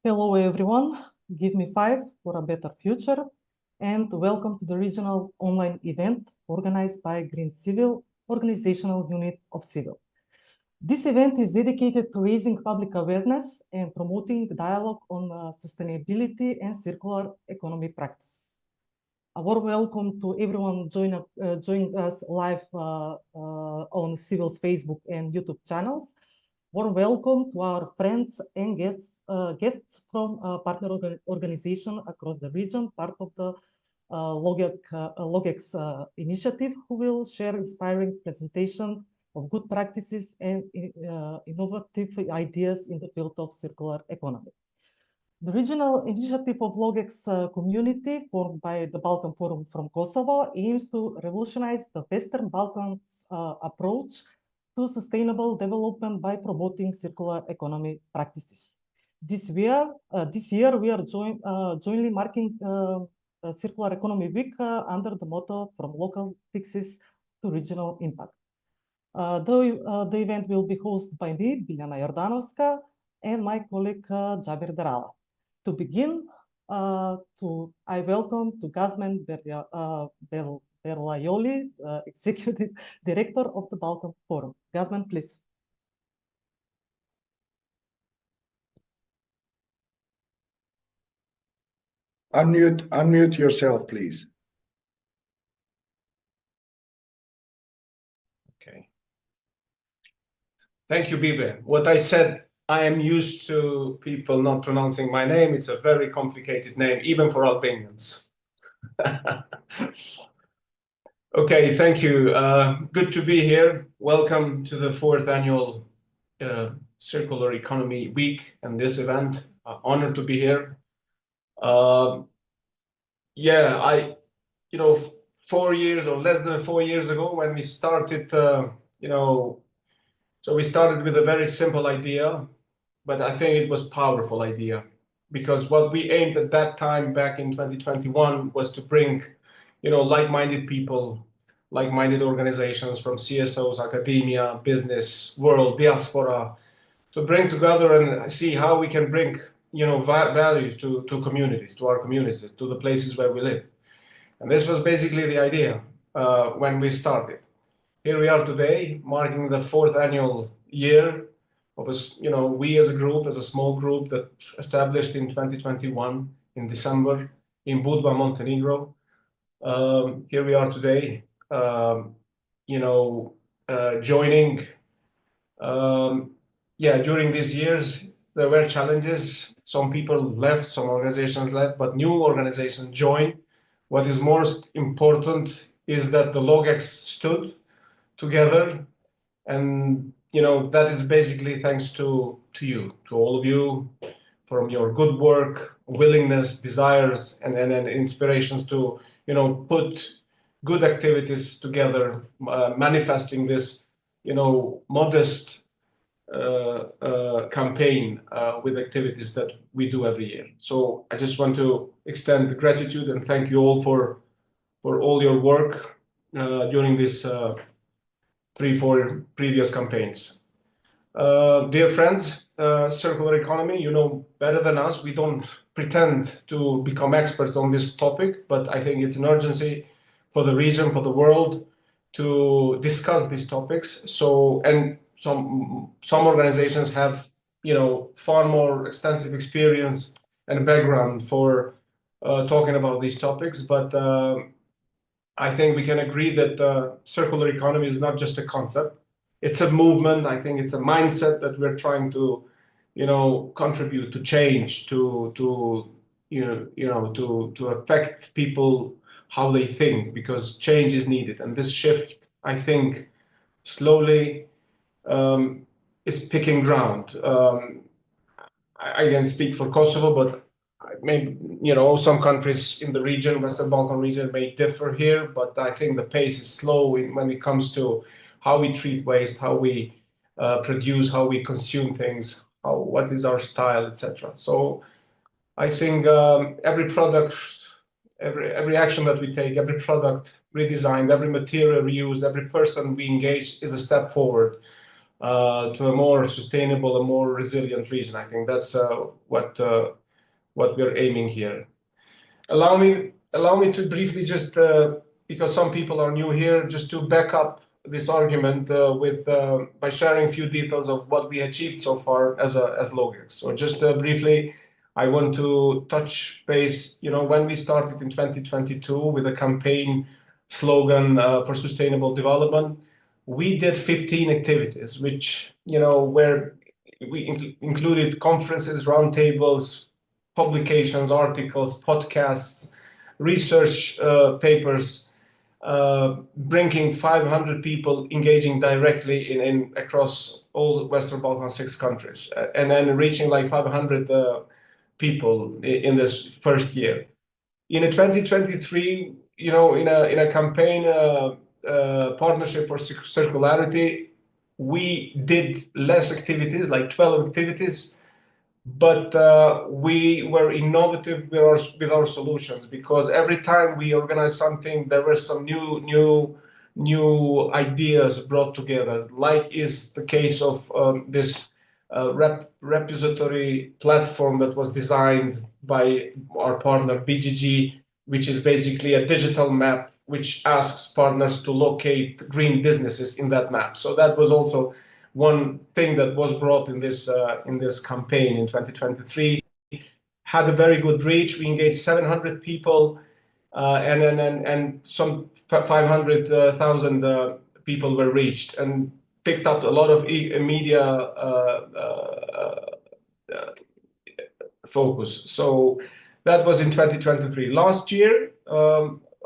Hello everyone, give me 5 for a better future, and welcome to the regional online event organized by Green Civil Organizational Unit of Civil. This event is dedicated to raising public awareness and promoting dialogue on sustainability and circular economy practices. A warm welcome to everyone joining us live on Civil's Facebook and YouTube channels. Warm welcome to our friends and guests from partner organizations across the region, part of the LOGEX initiative, who will share inspiring presentation of good practices and innovative ideas in the field of circular economy. The regional initiative of LOGEX community, formed by the Balkan Forum from Kosovo, aims to revolutionize the Western Balkans approach to sustainable development by promoting circular economy practices. This year we are jointly marking Circular Economy Week under the motto "From Local Fixes to Regional Impact." The event will be hosted by me, Biljana Jordanovska, and my colleague Xhabir Deralla. To begin, I welcome to Gazmend Berlajolli, Executive Director of the Balkan Forum. Gazmend, please. Unmute yourself, please. Okay. Thank you, Bibe. What I said, I am used to people not pronouncing my name. It's a very complicated name, even for Albanians. Okay, thank you. Good to be here. Welcome to the 4th annual Circular Economy Week and this event. Honored to be here. Yeah, 4 years or less than 4 years ago when we started, so we started with a very simple idea, but I think it was a powerful idea because what we aimed at that time back in 2021 was to bring, like-minded people, like-minded organizations from CSOs, academia, business, world, diaspora, to bring together and see how we can bring, value to communities, to our communities, to the places where we live. And this was basically the idea when we started. Here we are today, marking the 4th annual year of we as a group, as a small group that established in 2021 in December in Budva, Montenegro. Here we are today, joining. During these years, there were challenges. Some people left, some organizations left, but new organizations joined. What is most important is that the LOGEX stood together, and that is basically thanks to you, to all of you, from your good work, willingness, desires, and inspirations to put good activities together, manifesting this modest campaign with activities that we do every year. So I just want to extend gratitude and thank you all for all your work during these 3-4 previous campaigns. Dear friends, circular economy, you know better than us. We don't pretend to become experts on this topic, but I think it's an urgency for the region, for the world, to discuss these topics. And some organizations have, far more extensive experience and background for talking about these topics. But I think we can agree that circular economy is not just a concept; it's a movement. I think it's a mindset that we're trying to, contribute to change, to affect people how they think, because change is needed. And this shift, I think, slowly is picking ground. I can speak for Kosovo, but maybe, some countries in the region, Western Balkan region, may differ here, but I think the pace is slow when it comes to how we treat waste, how we produce, how we consume things, what is our style, etc. So I think every product, every action that we take, every product redesigned, every material reused, every person we engage is a step forward to a more sustainable and more resilient region. I think that's what we're aiming here. Allow me to briefly just, because some people are new here, just to back up this argument by sharing a few details of what we achieved so far as LOGEX. So just briefly, I want to touch base, when we started in 2022 with a campaign slogan for sustainable development, we did 15 activities, which, where we included conferences, roundtables, publications, articles, podcasts, research papers, bringing 500 people engaging directly in across all Western Balkans 6 countries, and then reaching like 500 people in this first year. In 2023, in a campaign partnership for circularity, we did less activities, like 12 activities, but we were innovative with our solutions, because every time we organized something, there were some new ideas brought together, like is the case of this repository platform that was designed by our partner BGG, which is basically a digital map which asks partners to locate green businesses in that map. So that was also one thing that was brought in this campaign in 2023. Had a very good reach. We engaged 700 people, and some 500,000 people were reached, and picked up a lot of media focus. So that was in 2023. Last year,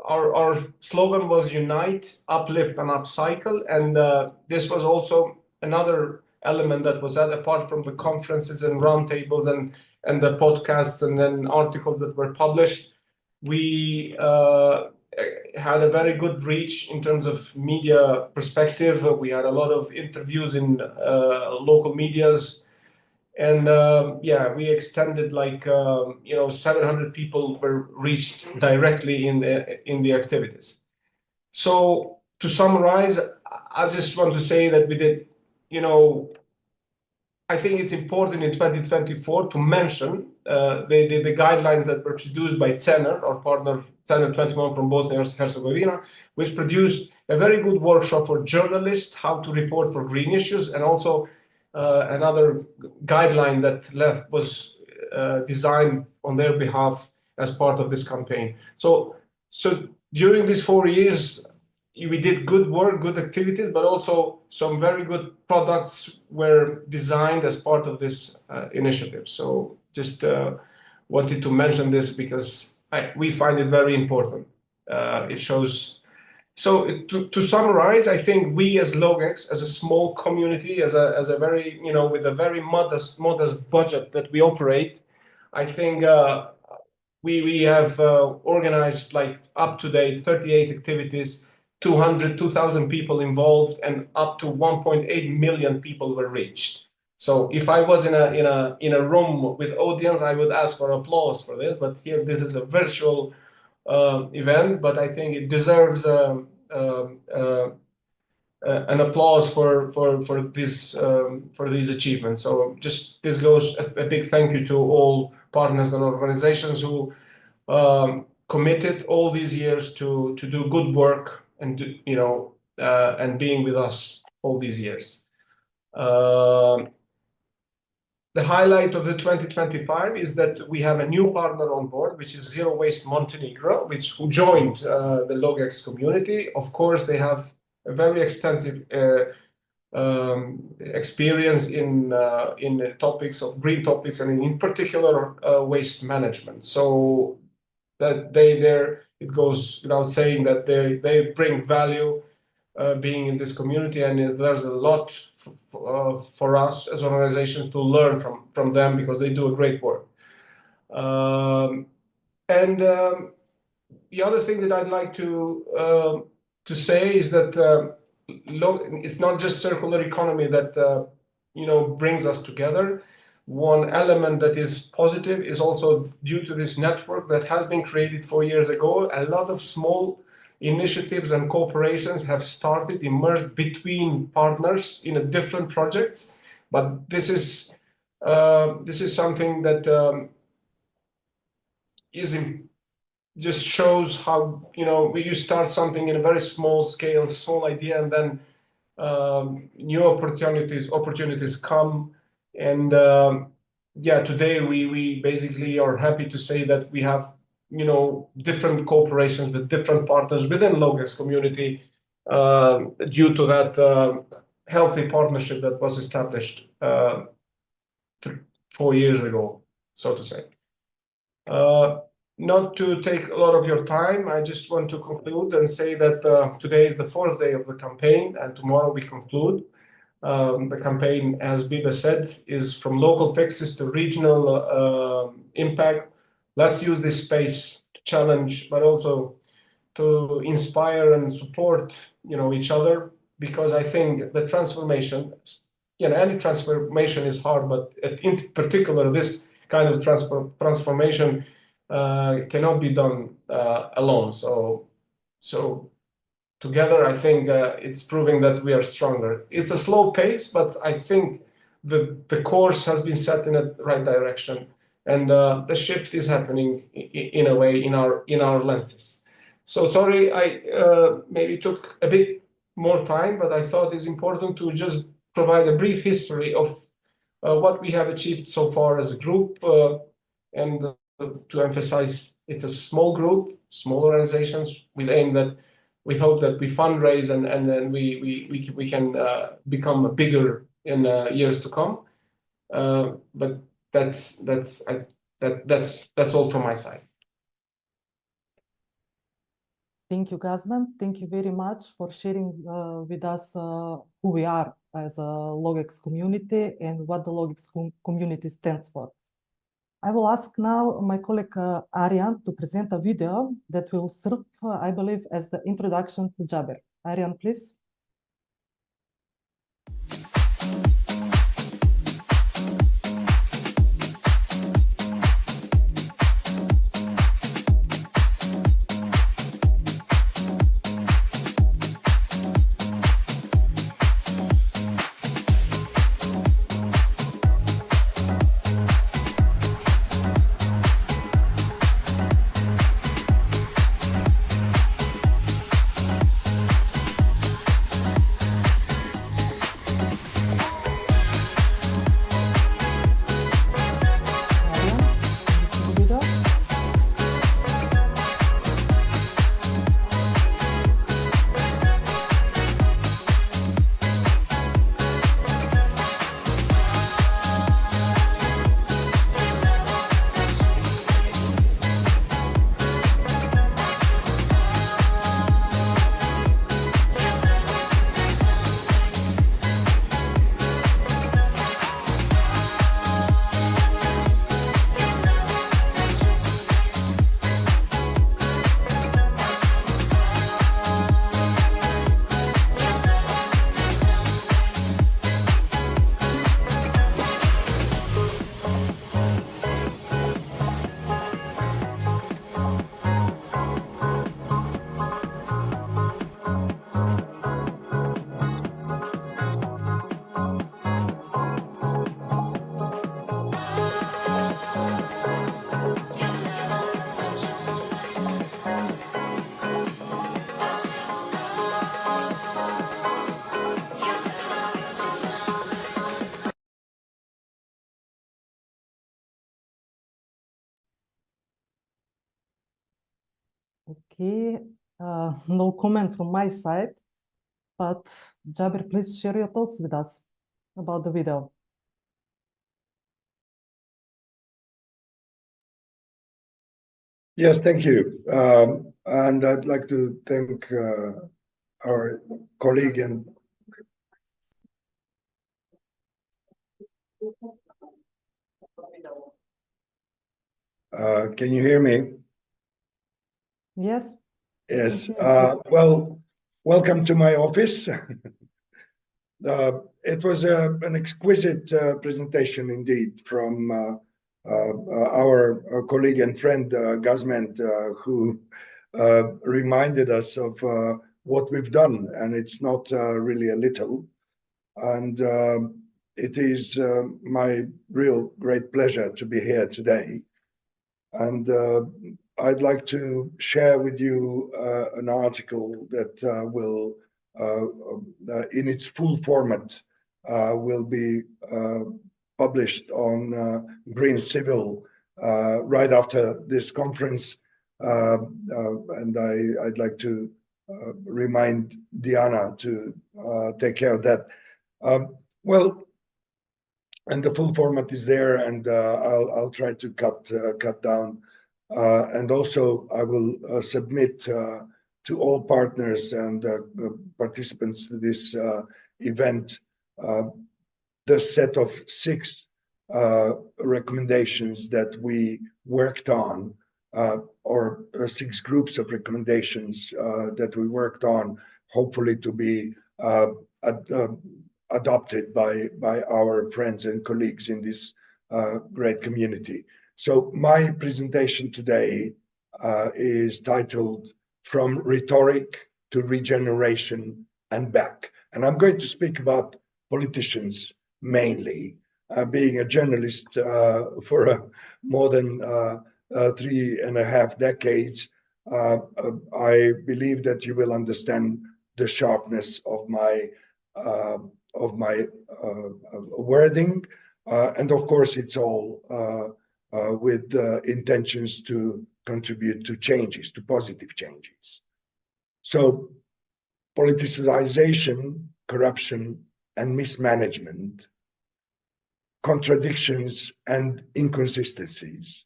our slogan was Unite, Uplift, and Upcycle, and this was also another element that was added, apart from the conferences and roundtables and the podcasts and then articles that were published. We had a very good reach in terms of media perspective. We had a lot of interviews in local medias, and we extended 700 people were reached directly in the activities. So to summarize, I just want to say that we did, I think it's important in 2024 to mention the guidelines that were produced by CENER, our partner, CENER 21 from Bosnia and Herzegovina, which produced a very good workshop for journalists, how to report for green issues, and also another guideline that was designed on their behalf as part of this campaign. So during these 4 years, we did good work, good activities, but also some very good products were designed as part of this initiative. So just wanted to mention this because we find it very important. It shows. So to summarize, I think we as LOGEX, as a small community, as a very, with a very modest budget that we operate, I think we have organized like up to date 38 activities, 2,000 people involved, and up to 1.8 million people were reached. So if I was in a room with audience, I would ask for applause for this. But here, this is a virtual event, but I think it deserves an applause for these achievements. So just this goes a big thank you to all partners and organizations who committed all these years to do good work and and being with us all these years. The highlight of the 2025 is that we have a new partner on board, which is Zero Waste Montenegro, who joined the LOGEX community. Of course, they have a very extensive experience in topics of green topics, and in particular waste management. So that it goes without saying that they bring value being in this community, and there's a lot for us as organizations to learn from them, because they do a great work. And the other thing that I'd like to say is that it's not just circular economy that brings us together. One element that is positive is also due to this network that has been created 4 years ago. A lot of small initiatives and cooperations have started, emerged between partners in a different projects. But this is something that just shows how, you know, you start something in a very small scale, small idea, and then new opportunities come. And yeah, today we basically are happy to say that we have, you know, different cooperations with different partners within LOGEX community due to that healthy partnership that was established 4 years ago, so to say. Not to take a lot of your time, I just want to conclude and say that today is the 4th day of the campaign, and tomorrow we conclude. The campaign, as Biba said, is from local fixes to regional impact. Let's use this space to challenge, but also to inspire and support, you know, each other, because I think the transformation, you know, any transformation is hard, but in particular, this kind of transformation cannot be done alone. So together, I think it's proving that we are stronger. It's a slow pace, but I think the course has been set in the right direction, and the shift is happening in a way in our lenses. So sorry, I maybe took a bit more time, but I thought it's important to just provide a brief history of what we have achieved so far as a group, and to emphasize, it's a small group, small organizations. We hope that we fundraise and then we can become bigger in years to come. But that's all from my side. Thank you, Gazmend. Thank you very much for sharing with us who we are as a LOGEX community and what the LOGEX community stands for. I will ask now my colleague Aryan to present a video that will serve, I believe, as the introduction to Xhabir. Aryan, please. Okay, no comment from my side, but Xhabir, please share your thoughts with us about the video. Yes, thank you. And I'd like to thank our colleague and can you hear me? Yes. Yes. Well, welcome to my office. It was an exquisite presentation indeed from our colleague and friend Gazmend, who reminded us of what we've done, and it's not really a little. And it is my real great pleasure to be here today. And I'd like to share with you an article that will, in its full format, will be published on Green Civil right after this conference. And I'd like to remind Diana to take care of that. Well, and the full format is there, and I'll try to cut down. And also, I will submit to all partners and participants to this event the set of 6 recommendations that we worked on, or 6 groups of recommendations that we worked on, hopefully to be adopted by our friends and colleagues in this great community. So my presentation today is titled From Rhetoric to Regeneration and Back. And I'm going to speak about politicians mainly. Being a journalist for more than 3.5 decades, I believe that you will understand the sharpness of my wording, and of course it's all with intentions to contribute to changes, to positive changes. So politicization, corruption, and mismanagement, contradictions and inconsistencies,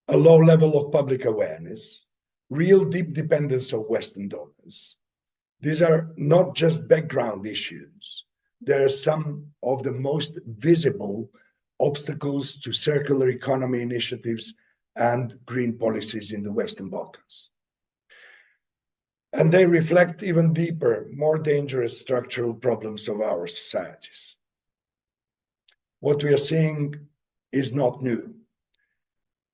a low level of public awareness, real deep dependence of Western donors. These are not just background issues. They are some of the most visible obstacles to circular economy initiatives and green policies in the Western Balkans. And they reflect even deeper, more dangerous structural problems of our societies. What we are seeing is not new.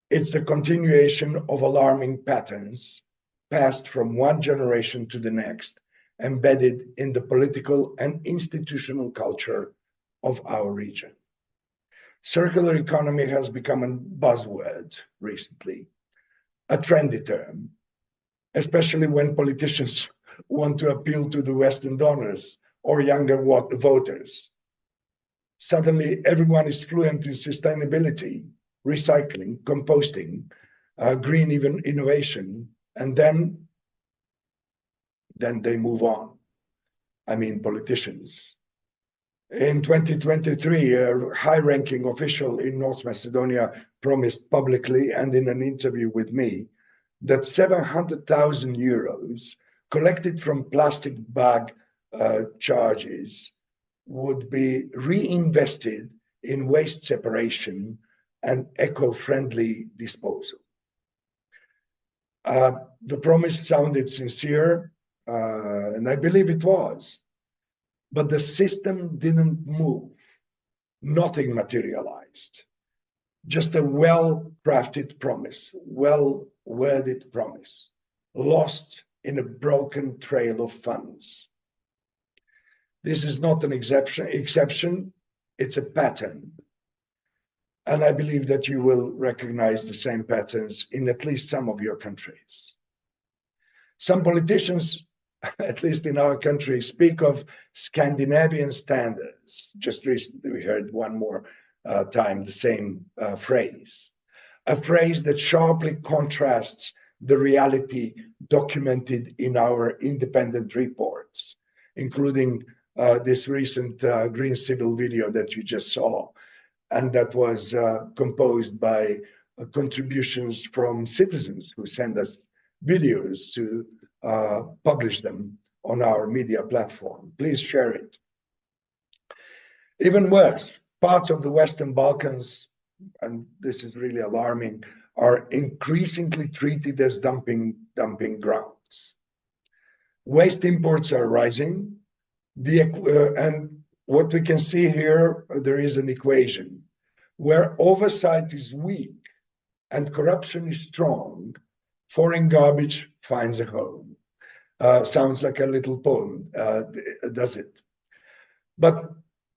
It's the continuation of alarming patterns passed from one generation to the next, embedded in the political and institutional culture of our region. Circular economy has become a buzzword recently, a trendy term, especially when politicians want to appeal to the Western donors or younger voters. Suddenly, everyone is fluent in sustainability, recycling, composting, green innovation, and then they move on. I mean, politicians. In 2023, a high-ranking official in North Macedonia promised publicly and in an interview with me that 700,000 euros collected from plastic bag charges would be reinvested in waste separation and eco-friendly disposal. The promise sounded sincere, and I believe it was, but the system didn't move. Nothing materialized. Just a well-crafted promise, well-worded promise, lost in a broken trail of funds. This is not an exception, it's a pattern. And I believe that you will recognize the same patterns in at least some of your countries. Some politicians, at least in our country, speak of Scandinavian standards. Just recently we heard one more time the same phrase. A phrase that sharply contrasts the reality documented in our independent reports, including this recent Green Civil video that you just saw, and that was composed by contributions from citizens who send us videos to publish them on our media platform. Please share it. Even worse, parts of the Western Balkans, and this is really alarming, are increasingly treated as dumping grounds. Waste imports are rising, and what we can see here, there is an equation where oversight is weak and corruption is strong. foreign garbage finds a home. Sounds like a little poem, does it? But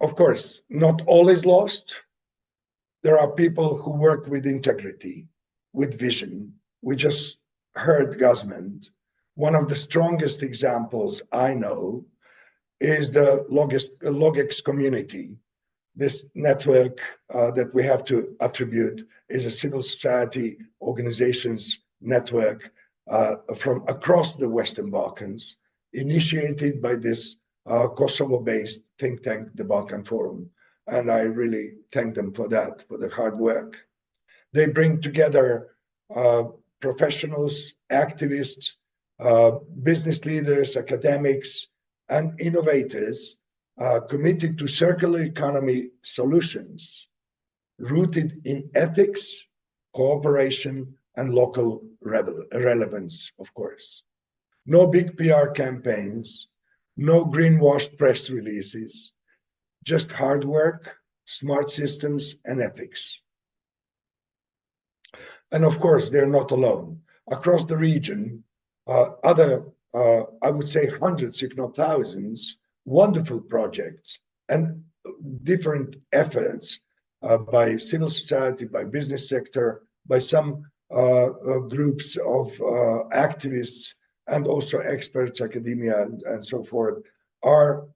of course, not all is lost. There are people who work with integrity, with vision. We just heard Gazmend. One of the strongest examples I know is the Logex community. This network that we have to attribute is a civil society organizations network from across the Western Balkans, initiated by this Kosovo-based think tank, the Balkan Forum. And I really thank them for that, for the hard work. They bring together professionals, activists, business leaders, academics, and innovators committed to circular economy solutions rooted in ethics, cooperation, and local relevance, of course. No big PR campaigns, no greenwashed press releases, just hard work, smart systems, and ethics. And of course, they're not alone. Across the region, I would say hundreds, if not thousands, wonderful projects and different efforts by civil society, by business sector, by some groups of activists and also experts, academia, and so forth, are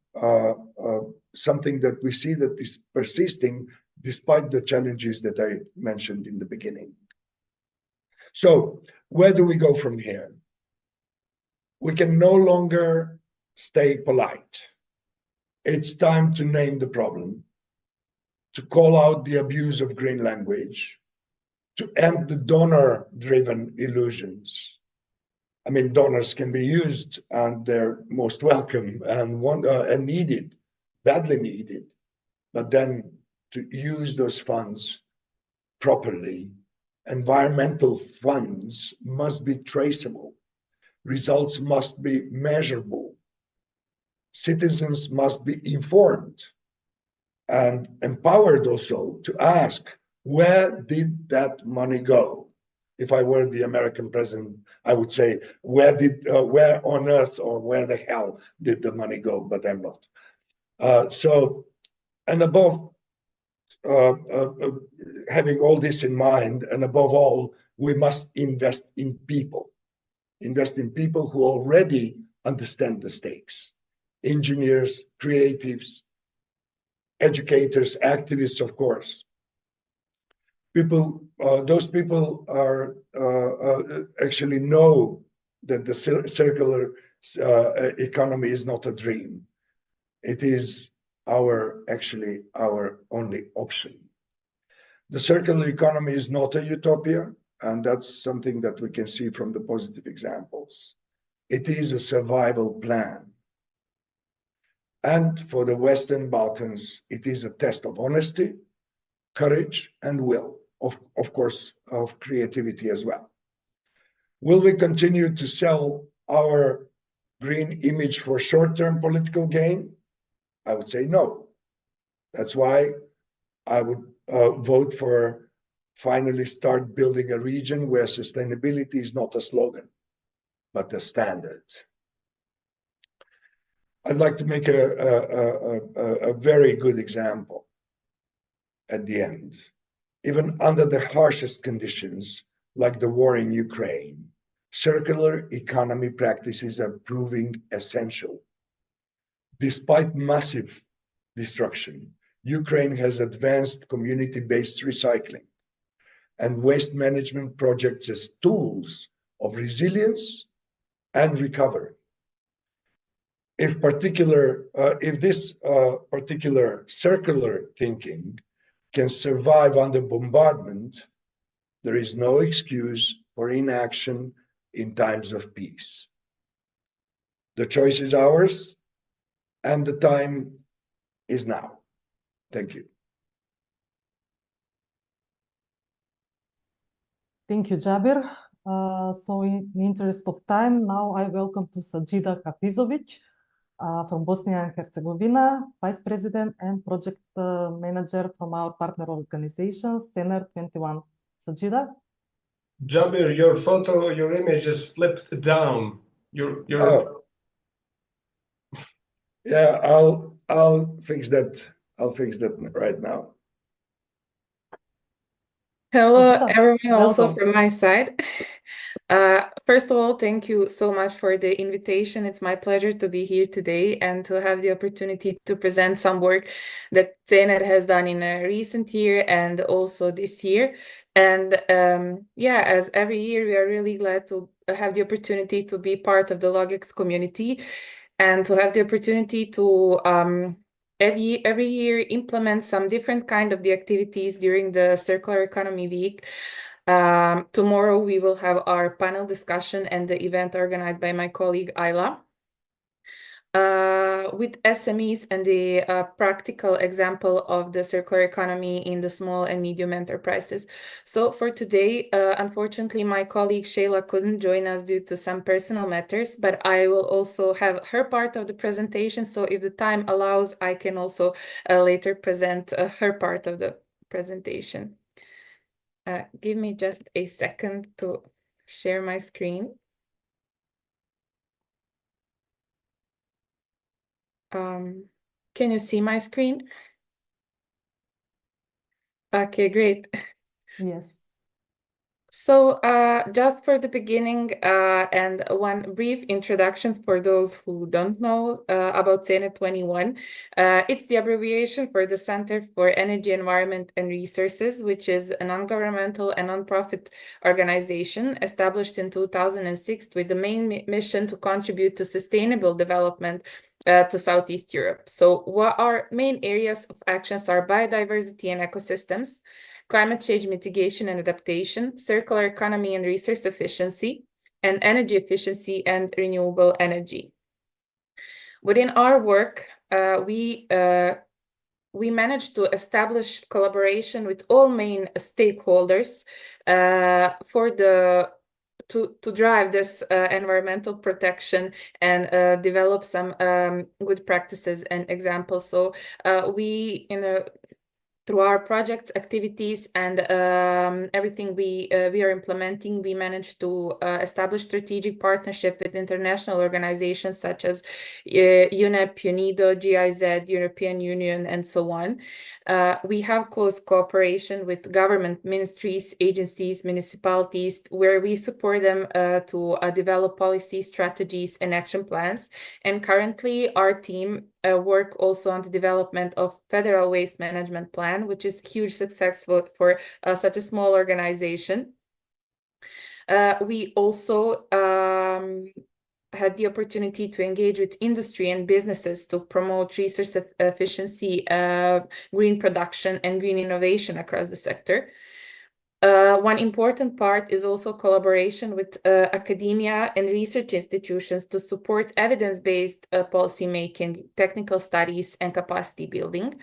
something that we see that is persisting despite the challenges that I mentioned in the beginning. So where do we go from here? We can no longer stay polite. It's time to name the problem, to call out the abuse of green language, to end the donor-driven illusions. I mean, donors can be used and they're most welcome and needed, badly needed, but then to use those funds properly. Environmental funds must be traceable. Results must be measurable. Citizens must be informed and empowered also to ask, where did that money go? If I were the American president, I would say, where on earth or where the hell did the money go? But I'm not. And above, having all this in mind, and above all, we must invest in people. Invest in people who already understand the stakes. Engineers, creatives, educators, activists, of course. Those people are actually know that the circular economy is not a dream. It is actually our only option. The circular economy is not a utopia, and that's something that we can see from the positive examples. It is a survival plan. And for the Western Balkans, it is a test of honesty, courage, and will, of course, of creativity as well. Will we continue to sell our green image for short-term political gain? I would say no. That's why I would vote for finally start building a region where sustainability is not a slogan, but a standard. I'd like to make a very good example at the end. Even under the harshest conditions, like the war in Ukraine, circular economy practices are proving essential. Despite massive destruction, Ukraine has advanced community-based recycling and waste management projects as tools of resilience and recovery. If this particular circular thinking can survive under bombardment, there is no excuse for inaction in times of peace. The choice is ours, and the time is now. Thank you. Thank you, Xhabir. So in the interest of time, now I welcome to Sadzida Hafizovic from Bosnia and Herzegovina, Vice President and Project Manager from our partner organization, CENER 21. Sadzida? Xhabir, your photo, your image is flipped down. Your Oh. Yeah, I'll fix that. I'll fix that right now. Hello, Sadzida, everyone, also welcome. from my side. First of all, thank you so much for the invitation. It's my pleasure to be here today and to have the opportunity to present some work that CENER has done in a recent year and also this year. And yeah, as every year, we are really glad to have the opportunity to be part of the LogX community and to have the opportunity to every year implement some different kind of the activities during the Circular Economy Week. Tomorrow we will have our panel discussion and the event organized by my colleague Ayla. With SMEs and the practical example of the circular economy in the small and medium enterprises. So for today, unfortunately, my colleague Shayla couldn't join us due to some personal matters, but I will also have her part of the presentation. So if the time allows, I can also later present her part of the presentation. Give me just a second to share my screen. Can you see my screen? Okay, great. Yes. So just for the beginning and one brief introduction for those who don't know about CENER 21. It's the abbreviation for the Center for Energy, Environment and Resources, which is a non-governmental and non-profit organization established in 2006 with the main mission to contribute to sustainable development to Southeast Europe. So what our main areas of actions are biodiversity and ecosystems, climate change mitigation and adaptation, circular economy and resource efficiency, and energy efficiency and renewable energy. Within our work, we managed to establish collaboration with all main stakeholders to drive this environmental protection and develop some good practices and examples. So we, through our projects, activities, and everything we are implementing, we managed to establish strategic partnership with international organizations such as UNEP, UNIDO, GIZ, European Union, and so on. We have close cooperation with government ministries, agencies, municipalities, where we support them to develop policy strategies and action plans. And currently, our team work also on the development of Federal Waste Management Plan, which is huge success for such a small organization. We also had the opportunity to engage with industry and businesses to promote resource efficiency, green production, and green innovation across the sector. One important part is also collaboration with academia and research institutions to support evidence-based policy making, technical studies, and capacity building.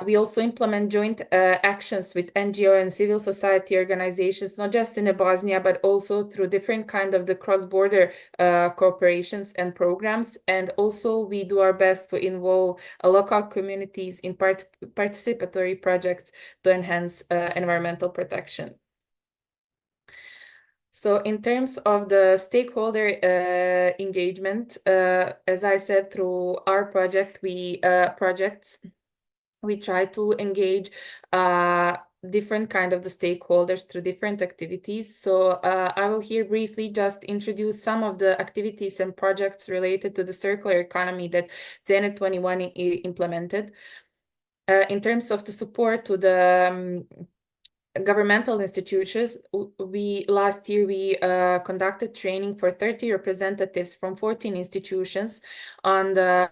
We also implement joint actions with NGO and civil society organizations, not just in Bosnia, but also through different kind of the cross-border cooperations and programs. And also we do our best to involve local communities in participatory projects to enhance environmental protection. So in terms of the stakeholder engagement, as I said, through our projects, we try to engage different kind of the stakeholders through different activities. So I will here briefly just introduce some of the activities and projects related to the circular economy that CENER 21 implemented. In terms of the support to the governmental institutions, last year we conducted training for 30 representatives from 14 institutions on the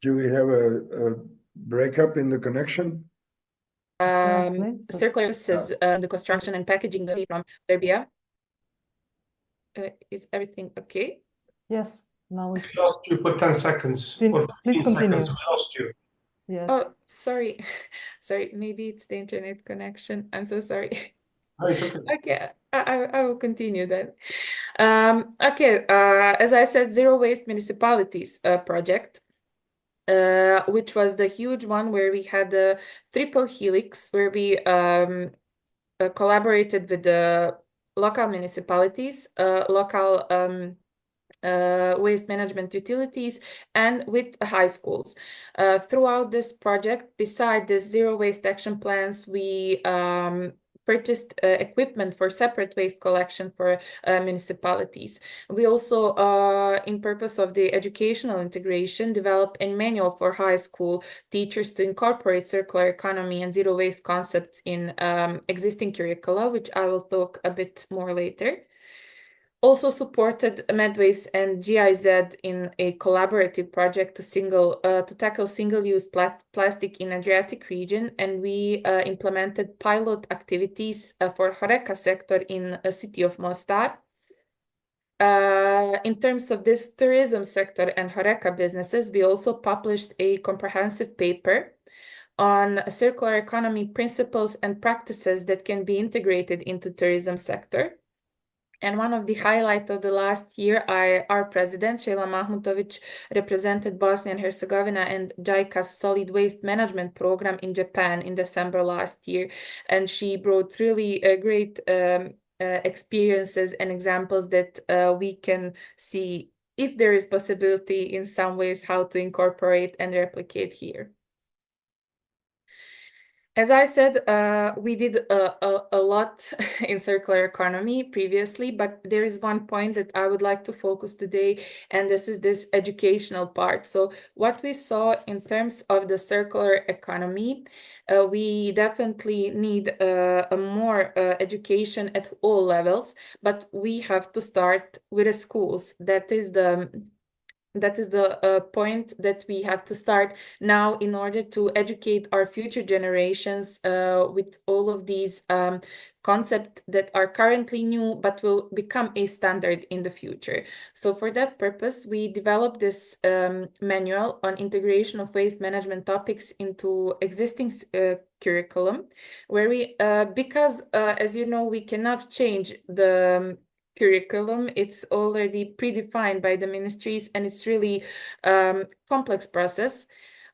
Do we have a breakup in the connection? circular services, the construction and packaging from Serbia. Is everything okay? Yes. Now We lost you for 10 seconds or 15 please continue. seconds. We lost you. Yes. Oh, sorry. Sorry, maybe it's the internet connection. I'm so sorry. No, it's okay. Okay, I will continue then. Okay, as I said, Zero Waste Municipalities project, which was the huge one where we had the triple helix, where we collaborated with the local municipalities, local waste management utilities, and with high schools. Throughout this project, beside the zero waste action plans, we purchased equipment for separate waste collection for municipalities. We also, in purpose of the educational integration, developed a manual for high school teachers to incorporate circular economy and zero waste concepts in existing curricula, which I will talk a bit more later. Also supported Medwaves and GIZ in a collaborative project to tackle single-use plastic in Adriatic region, and we implemented pilot activities for Horeca sector in the city of Mostar. In terms of this tourism sector and Horeca businesses, we also published a comprehensive paper on circular economy principles and practices that can be integrated into tourism sector. And one of the highlights of the last year, our president, Sheila Mahmutovic, represented Bosnia and Herzegovina and JICA's solid waste management program in Japan in December last year. And she brought really great experiences and examples that we can see if there is possibility in some ways how to incorporate and replicate here. As I said, we did a lot in circular economy previously, but there is one point that I would like to focus today, and this is this educational part. So what we saw in terms of the circular economy, we definitely need a more education at all levels, but we have to start with the schools. That is the point that we have to start now in order to educate our future generations with all of these concepts that are currently new but will become a standard in the future. So for that purpose, we developed this manual on integration of waste management topics into existing curriculum, where we, because as you know, we cannot change the curriculum. It's already predefined by the ministries, and it's really complex process.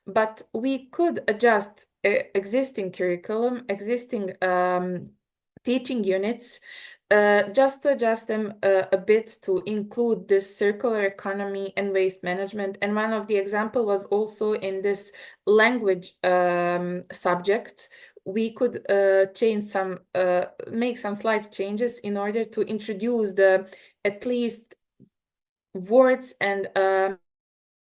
But we could adjust existing curriculum, existing teaching units, just to adjust them a bit to include this circular economy and waste management. And one of the example was also in this language subject. We could change some, make some slight changes in order to introduce the at least words and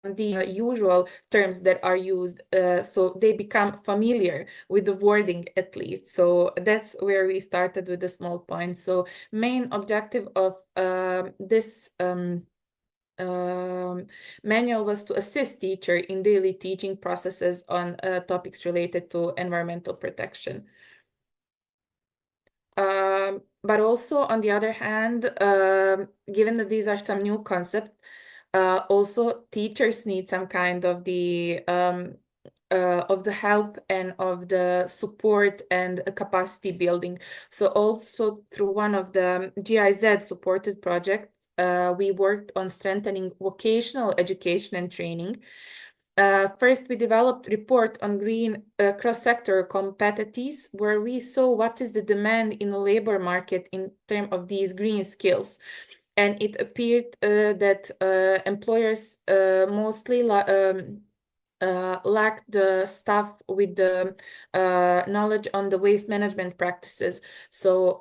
the usual terms that are used, so they become familiar with the wording at least. So that's where we started with a small point. So main objective of this manual was to assist teacher in daily teaching processes on topics related to environmental protection. But also, on the other hand, given that these are some new concepts, also teachers need some kind of the help and of the support and capacity building. So also through one of the GIZ supported projects, we worked on strengthening vocational education and training. First, we developed a report on green cross-sector competencies, where we saw what is the demand in the labor market in terms of these green skills. And it appeared that employers mostly lacked the staff with the knowledge on the waste management practices. So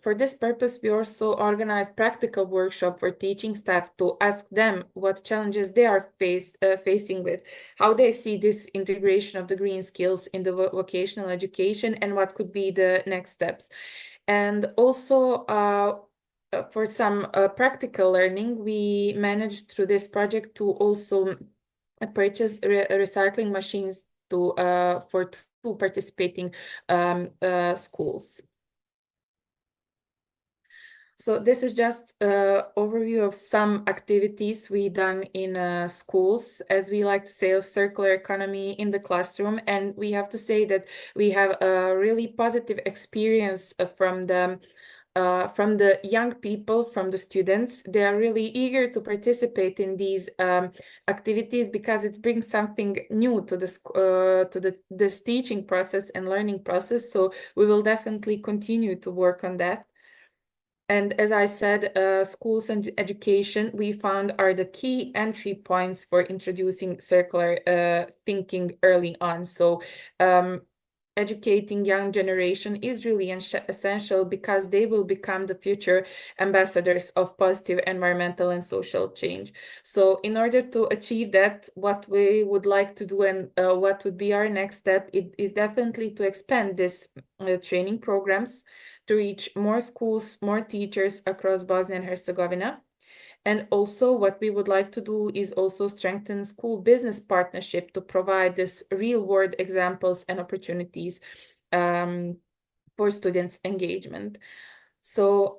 for this purpose, we also organized practical workshop for teaching staff to ask them what challenges they are facing with, how they see this integration of the green skills in the vocational education, and what could be the next steps. And also for some practical learning, we managed through this project to also purchase recycling machines to for two participating schools. So this is just an overview of some activities we done in schools, as we like to say, of circular economy in the classroom. And we have to say that we have a really positive experience from the young people, from the students. They are really eager to participate in these activities because it brings something new to this teaching process and learning process. So we will definitely continue to work on that. And as I said, schools and education, we found, are the key entry points for introducing circular thinking early on. So educating young generation is really essential because they will become the future ambassadors of positive environmental and social change. So in order to achieve that, what we would like to do and what would be our next step, it is definitely to expand this training programs to reach more schools, more teachers across Bosnia and Herzegovina. And also what we would like to do is also strengthen school business partnership to provide this real world examples and opportunities for students' engagement. So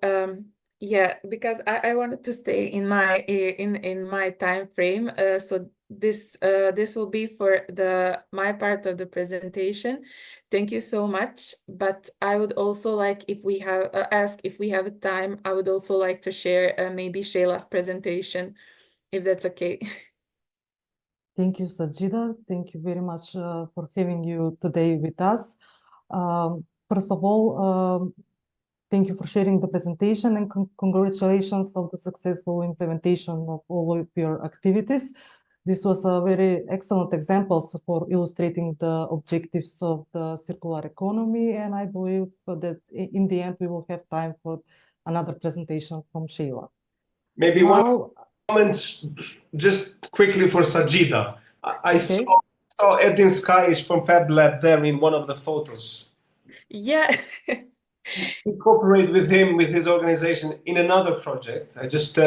yeah, because I wanted to stay in my time frame. So this will be for my part of the presentation. Thank you so much. But I would also like, if we have ask if we have time, I would also like to share maybe Shayla's presentation, if that's okay. Thank you, Sadzida. Thank you very much for having you today with us. First of all, thank you for sharing the presentation and congratulations on the successful implementation of all of your activities. This was a very excellent examples for illustrating the objectives of the circular economy, and I believe that in the end we will have time for another presentation from Shayla. Maybe one comment just quickly for Sadzida. I saw Edin Skajic from Fab Lab there in one of the photos. Yeah. We cooperate with him, with his organization, in another project. I just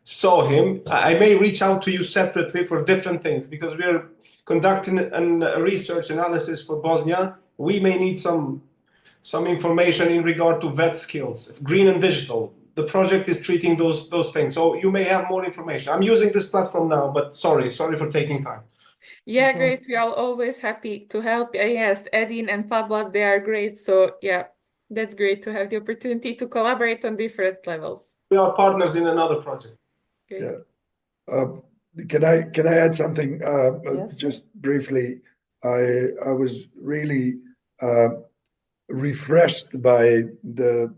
saw him. I may reach out to you separately for different things because we are conducting a research analysis for Bosnia. We may need some information in regard to vet skills, green and digital. The project is treating those things. So you may have more information. I'm using this platform now, but sorry for taking time. Yeah, great. We are always happy to help. Yes, Edin and FabLab, they are great. So yeah, that's great to have the opportunity to collaborate on different levels. We are partners in another project. Great. Yeah. Can I add something? Yes. Just briefly, I was really refreshed by the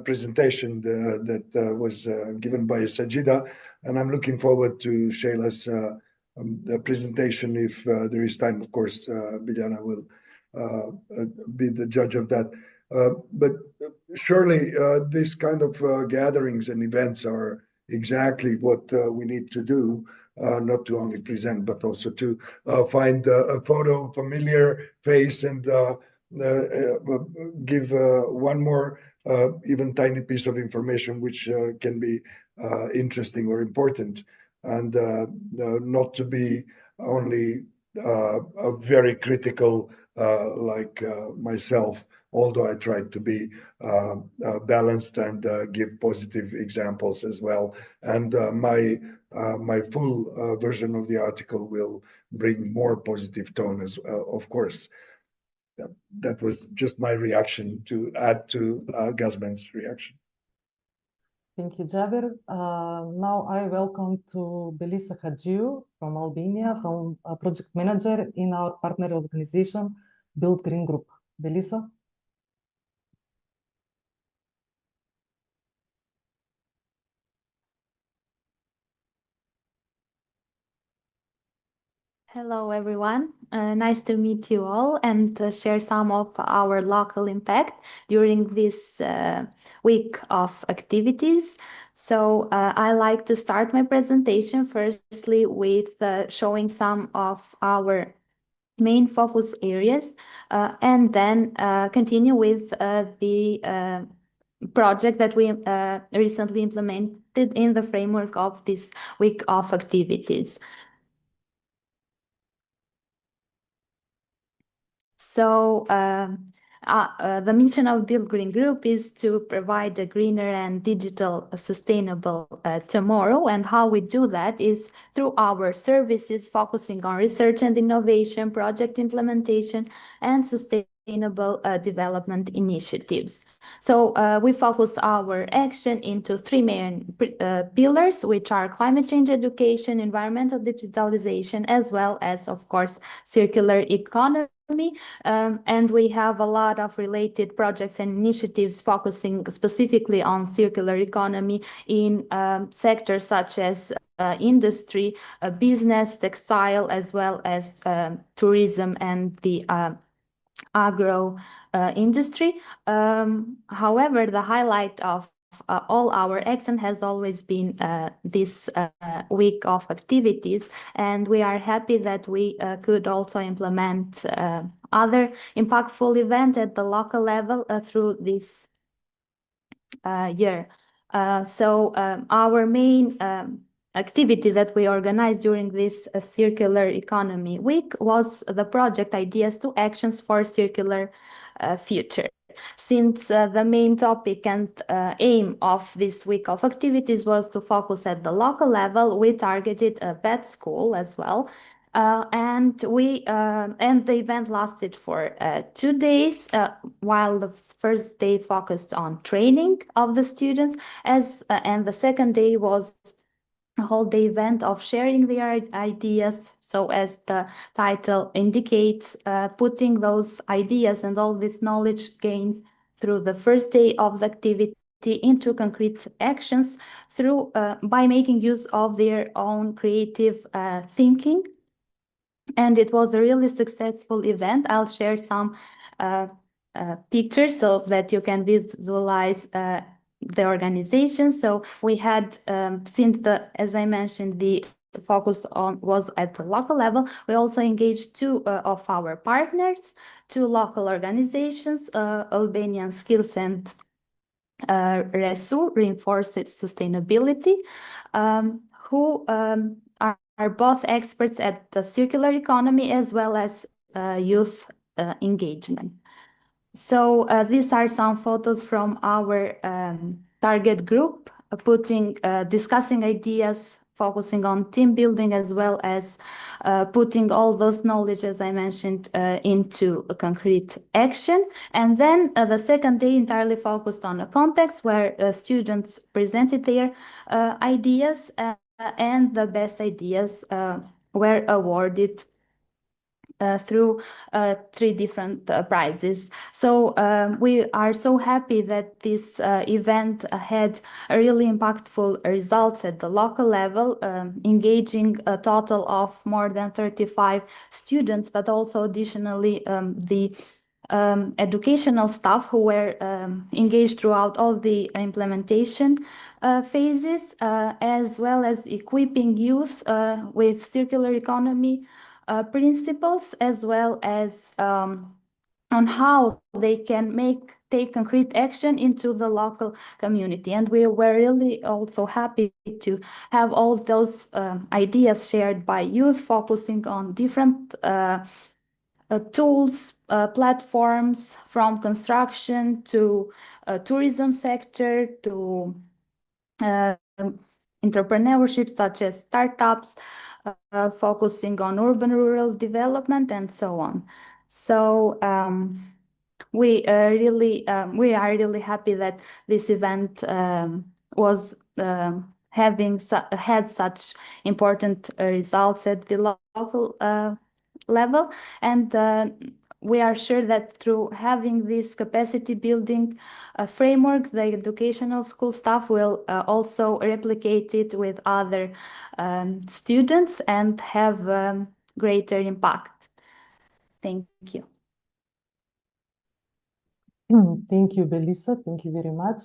presentation that was given by Sadzida, and I'm looking forward to Shayla's presentation if there is time. Of course, Biljana will be the judge of that. But surely this kind of gatherings and events are exactly what we need to do, not to only present, but also to find a photo, familiar face, and give one more even tiny piece of information which can be interesting or important, and not to be only a very critical like myself, although I tried to be balanced and give positive examples as well. And my full version of the article will bring more positive tone as of course. That was just my reaction to add to Gazmend's reaction. Thank you, Xhabir. Now I welcome to Belisa Haxhiu from Albania, from a project manager in our partner organization, Build Green Group. Belisa. Hello, everyone. Nice to meet you all and share some of our local impact during this week of activities. So I like to start my presentation firstly with showing some of our main focus areas and then continue with the project that we recently implemented in the framework of this week of activities. So The mission of Build Green Group is to provide a greener and digital sustainable tomorrow. And how we do that is through our services focusing on research and innovation, project implementation, and sustainable development initiatives. So we focus our action into three main pillars, which are climate change education, environmental digitalization, as well as, of course, circular economy. And we have a lot of related projects and initiatives focusing specifically on circular economy in sectors such as industry, business, textile, as well as tourism and the agro industry. However, the highlight of all our action has always been this week of activities, and we are happy that we could also implement other impactful events at the local level through this year. So our main activity that we organized during this Circular Economy Week was the project Ideas to Actions for Circular Future. Since the main topic and aim of this week of activities was to focus at the local level, we targeted a vet school as well. And the event lasted for 2 days, while the first day focused on training of the students, and the second day was a whole day event of sharing their ideas. So as the title indicates, putting those ideas and all this knowledge gained through the first day of the activity into concrete actions through by making use of their own creative thinking. And it was a really successful event. I'll share some pictures so that you can visualize the organization. So we had, since as I mentioned, the focus was at the local level, we also engaged two of our partners, two local organizations, Albanian Skills and RESU, Reinforced Sustainability, who are both experts at the circular economy as well as youth engagement. So these are some photos from our target group, discussing ideas, focusing on team building, as well as putting all those knowledge, as I mentioned, into a concrete action. And then the second day entirely focused on a context where students presented their ideas, and the best ideas were awarded through 3 different prizes. So we are so happy that this event had a really impactful results at the local level, engaging a total of more than 35 students, but also additionally the educational staff who were engaged throughout all the implementation phases, as well as equipping youth with circular economy principles, as well as on how they can take concrete action into the local community. And we were really also happy to have all those ideas shared by youth, focusing on different tools, platforms, from construction to tourism sector to entrepreneurship, such as startups, focusing on urban-rural development, and so on. So we are really happy that this event was had such important results at the local level, and we are sure that through having this capacity building framework, the educational school staff will also replicate it with other students and have greater impact. Thank you. Thank you, Belisa. Thank you very much.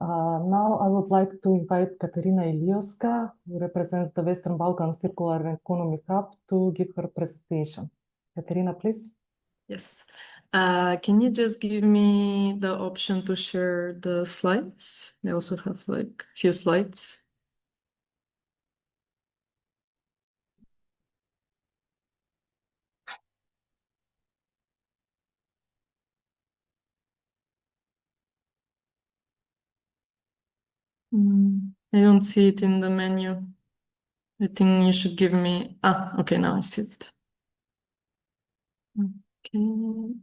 Now I would like to invite Katerina Ilijoska, who represents the Western Balkans Circular Economy Hub, to give her presentation. Katerina, please. Yes. Can you just give me the option to share the slides? I also have like a few slides. I don't see it in the menu. I think you should give me, okay, now I see it. Okay.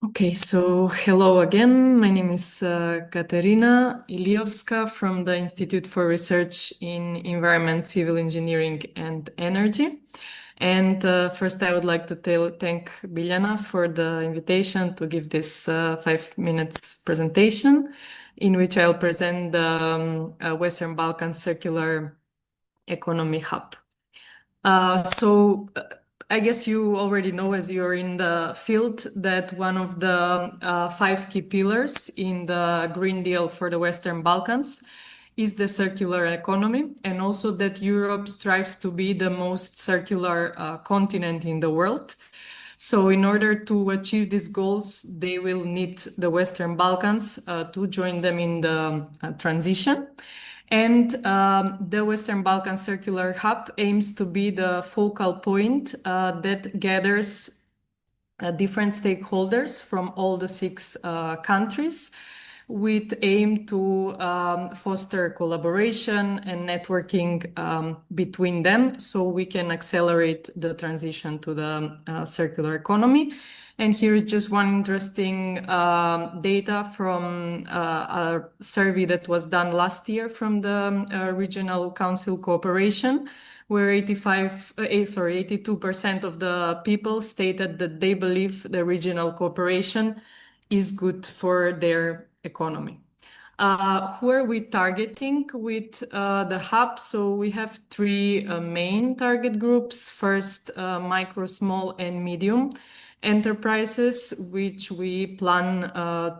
Okay, so hello again. My name is Katerina Ilijoska from the Institute for Research in Environment, Civil Engineering and Energy. And first, I would like to thank Biljana for the invitation to give this 5 minutes presentation in which I'll present the Western Balkans Circular Economy Hub. I guess you already know, as you're in the field, that one of the 5 key pillars in the Green Deal for the Western Balkans is the circular economy, and also that Europe strives to be the most circular continent in the world. So in order to achieve these goals, they will need the Western Balkans to join them in the transition. And the Western Balkan Circular Hub aims to be the focal point that gathers different stakeholders from all the 6 countries, with aim to foster collaboration and networking between them, so we can accelerate the transition to the circular economy. And here is just one interesting data from a survey that was done last year from the Regional Council Cooperation, where 82% of the people stated that they believe the regional cooperation is good for their economy. Who are we targeting with the hub? So we have 3 main target groups. First, micro, small and medium enterprises, which we plan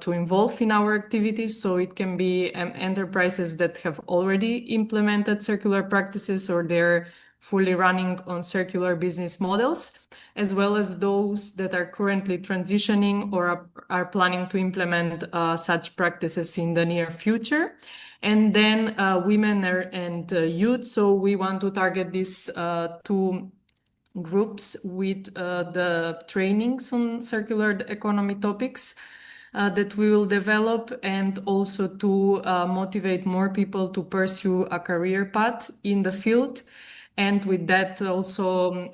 to involve in our activities. So it can be enterprises that have already implemented circular practices, or they're fully running on circular business models, as well as those that are currently transitioning or are planning to implement such practices in the near future. And then women and youth. So we want to target these 2 groups with the trainings on circular economy topics that we will develop, and also to motivate more people to pursue a career path in the field. And with that also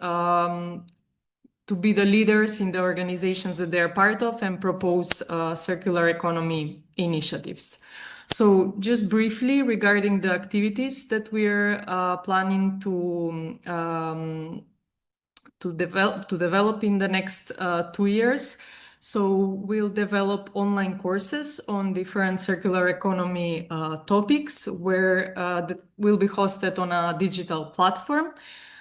to be the leaders in the organizations that they're part of and propose circular economy initiatives. So just briefly regarding the activities that we're planning to develop in the next 2 years. So we'll develop online courses on different circular economy topics, where that will be hosted on a digital platform.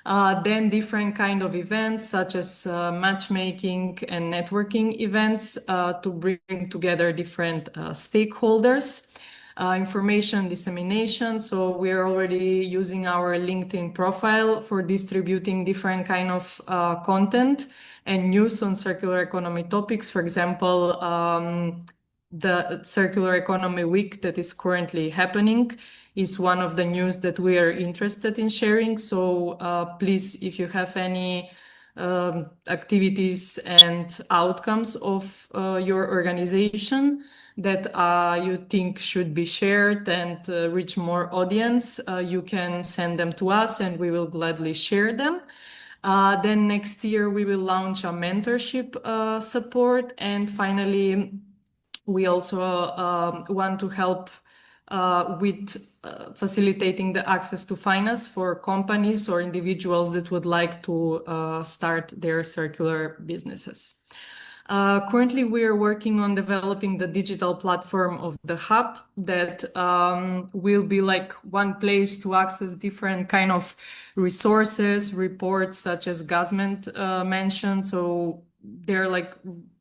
Then different kind of events, such as matchmaking and networking events, to bring together different stakeholders. Information dissemination. So we are already using our LinkedIn profile for distributing different kind of content and news on circular economy topics. For example, the Circular Economy Week that is currently happening is one of the news that we are interested in sharing. So please, if you have any activities and outcomes of your organization that you think should be shared and reach more audience, you can send them to us and we will gladly share them. Then next year we will launch a mentorship support. And finally, we also want to help with facilitating the access to finance for companies or individuals that would like to start their circular businesses. Currently, we are working on developing the digital platform of the hub that will be like one place to access different kind of resources, reports, such as Gazmend mentioned. So there are like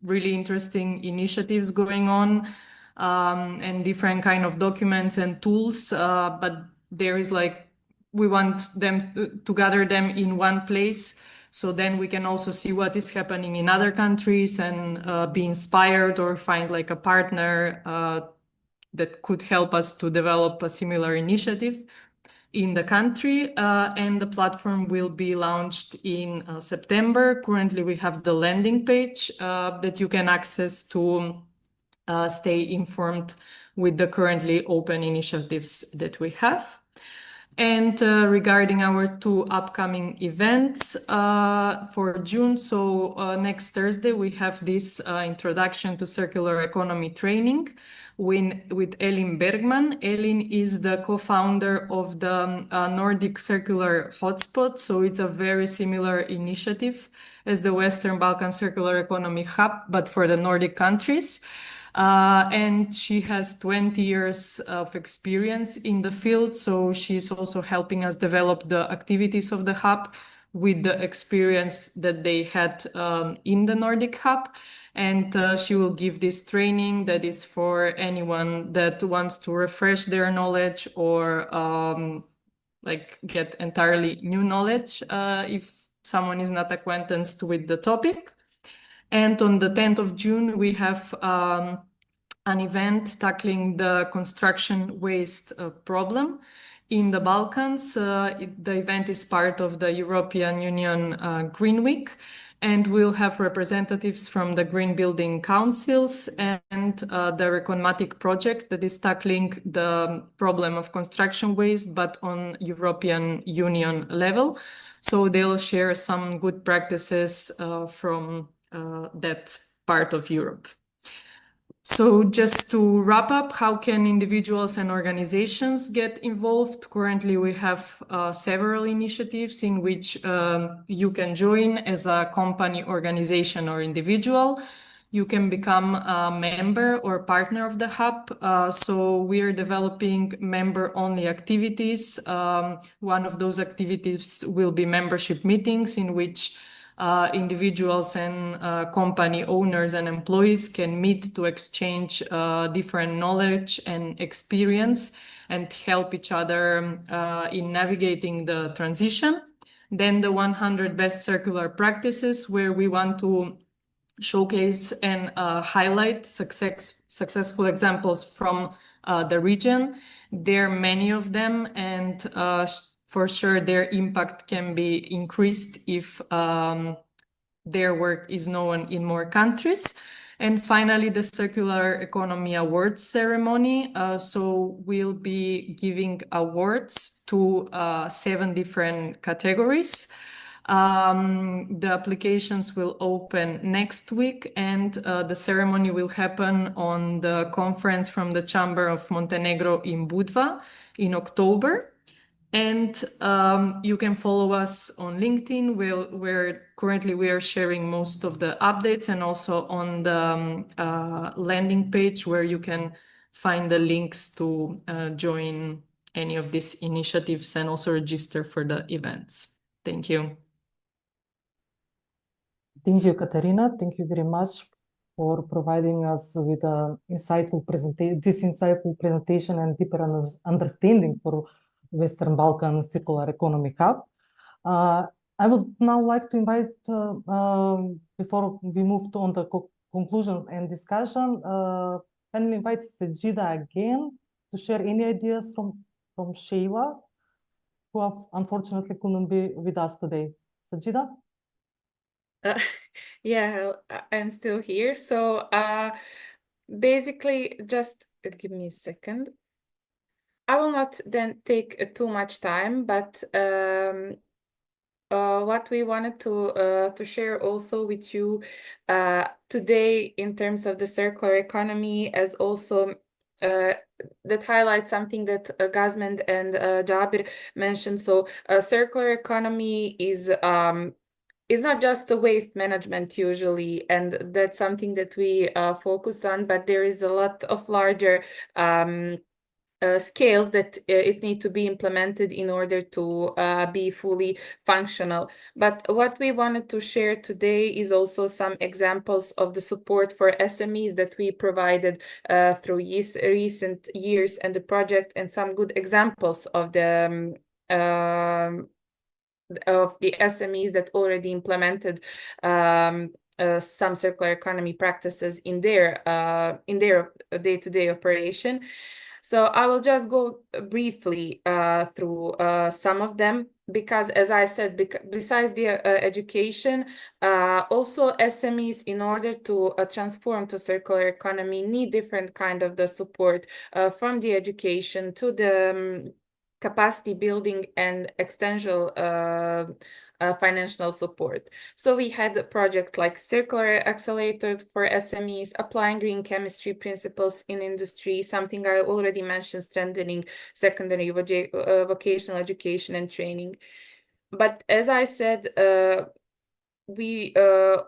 really interesting initiatives going on, and different kind of documents and tools. But there is like, we want them to gather them in one place. So then we can also see what is happening in other countries and be inspired or find like a partner that could help us to develop a similar initiative. in the country, and the platform will be launched in September. Currently, we have the landing page that you can access to stay informed with the currently open initiatives that we have. And regarding our two upcoming events for June, so next Thursday we have this Introduction to Circular Economy training with Elin Bergman. Elin is the co-founder of the Nordic Circular Hotspot, so it's a very similar initiative as the Western Balkans Circular Economy Hub, but for the Nordic countries. And she has 20 years of experience in the field, so she's also helping us develop the activities of the hub with the experience that they had in the Nordic hub. And she will give this training that is for anyone that wants to refresh their knowledge or like get entirely new knowledge if someone is not acquainted with the topic. And on the 10th of June, we have an event tackling the construction waste problem in the Balkans. The event is part of the European Union Green Week, and we'll have representatives from the Green Building Councils and the Reconmatic project that is tackling the problem of construction waste, but on European Union level. So they'll share some good practices from that part of Europe. So just to wrap up, how can individuals and organizations get involved? Currently, we have several initiatives in which you can join as a company, organization, or individual. You can become a member or partner of the hub. So we are developing member-only activities. One of those activities will be membership meetings in which individuals and company owners and employees can meet to exchange different knowledge and experience and help each other in navigating the transition. Then the 100 best circular practices, where we want to showcase and highlight successful examples from the region. There are many of them, and for sure their impact can be increased if their work is known in more countries. And finally, the Circular Economy Awards ceremony. So we'll be giving awards to 7 different categories. The applications will open next week, and the ceremony will happen on the conference from the Chamber of Montenegro in Budva in October. And you can follow us on LinkedIn, where currently we are sharing most of the updates, and also on the landing page where you can find the links to join any of these initiatives and also register for the events. Thank you. Thank you, Katerina. Thank you very much for providing us with this insightful presentation and deeper understanding for Western Balkan Circular Economy Hub. I would now like to invite, before we move on the conclusion and discussion, kindly invite Sadzida again to share any ideas from Sheila, who unfortunately couldn't be with us today. Sadzida? Yeah, I'm still here. So basically, just give me a second. I will not then take too much time, but what we wanted to share also with you today in terms of the circular economy, as also that highlights something that Gazmend and Xhabir mentioned. So circular economy is not just the waste management usually, and that's something that we focus on, but there is a lot of larger scales that it need to be implemented in order to be fully functional. But what we wanted to share today is also some examples of the support for SMEs that we provided through recent years and the project, and some good examples of the SMEs that already implemented some circular economy practices in their day-to-day operation. So I will just go briefly through some of them, because as I said, besides the education, also SMEs, in order to transform to circular economy, need different kind of the support from the education to the capacity building and extension financial support. So we had a project like Circular Accelerator for SMEs, applying green chemistry principles in industry, something I already mentioned, strengthening secondary vocational education and training. But as I said, we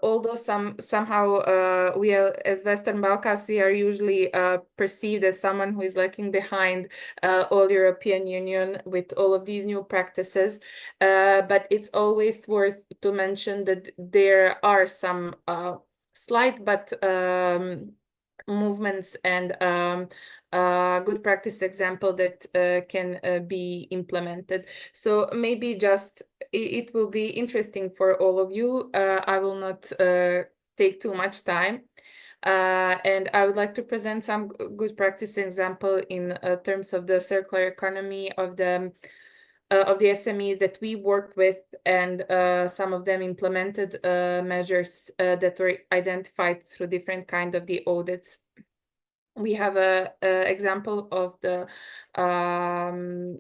although somehow we are, as Western Balkans, we are usually perceived as someone who is lagging behind all European Union with all of these new practices, but it's always worth to mention that there are some slight but movements and good practice example that can be implemented. So maybe just it will be interesting for all of you. I will not take too much time. And I would like to present some good practice example in terms of the circular economy of the SMEs that we work with, and some of them implemented measures that were identified through different kind of the audits. We have a example of the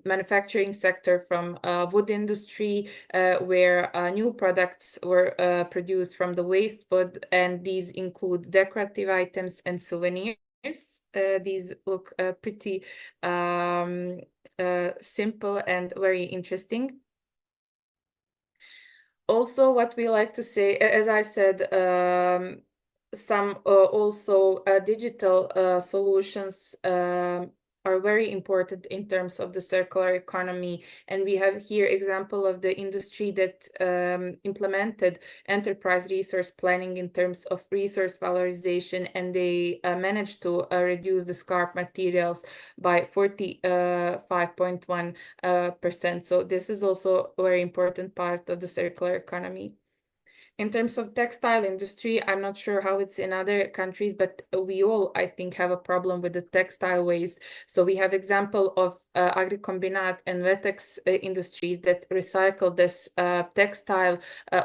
manufacturing sector from wood industry, where new products were produced from the waste wood, and these include decorative items and souvenirs. These look pretty simple and very interesting. Also, what we like to say, as I said, some also digital solutions are very important in terms of the circular economy. And we have here example of the industry that implemented enterprise resource planning in terms of resource valorization, and they managed to reduce the scrap materials by 45.1%. So this is also a very important part of the circular economy. In terms of textile industry, I'm not sure how it's in other countries, but we all, I think, have a problem with the textile waste. So we have example of Agricombinat and Vetex industries that recycle this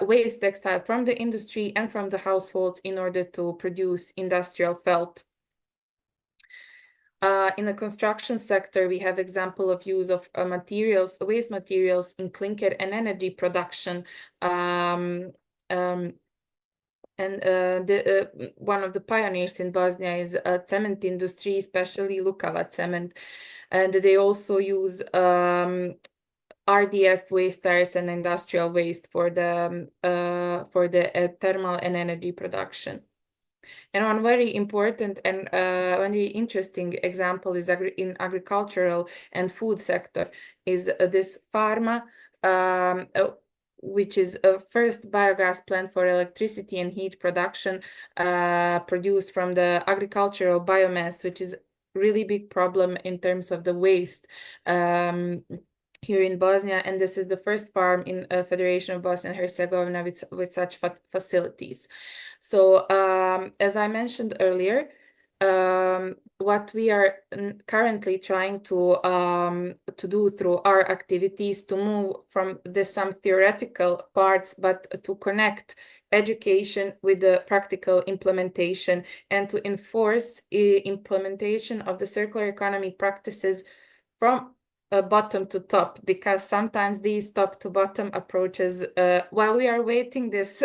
waste textile from the industry and from the households in order to produce industrial felt. In the construction sector, we have example of use of waste materials in clinker and energy production. And one of the pioneers in Bosnia is cement industry, especially Lukava cement, and they also use RDF waste tires and industrial waste for the thermal and energy production. And one very important and very interesting example is in agricultural and food sector is this Pharma, which is a first biogas plant for electricity and heat production produced from the agricultural biomass, which is really big problem in terms of the waste here in Bosnia. And this is the first farm in Federation of Bosnia and Herzegovina with such facilities. So as I mentioned earlier, what we are currently trying to do through our activities to move from some theoretical parts, but to connect education with the practical implementation and to enforce implementation of the circular economy practices from bottom to top, because sometimes these top to bottom approaches, while we are waiting this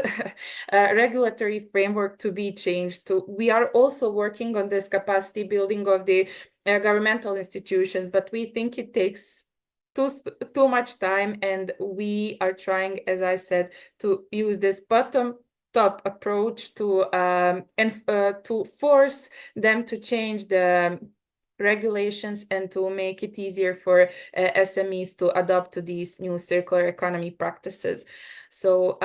regulatory framework to be changed, we are also working on this capacity building of the governmental institutions, but we think it takes too much time, and we are trying, as I said, to use this bottom top approach to force them to change the regulations and to make it easier for SMEs to adopt to these new circular economy practices. So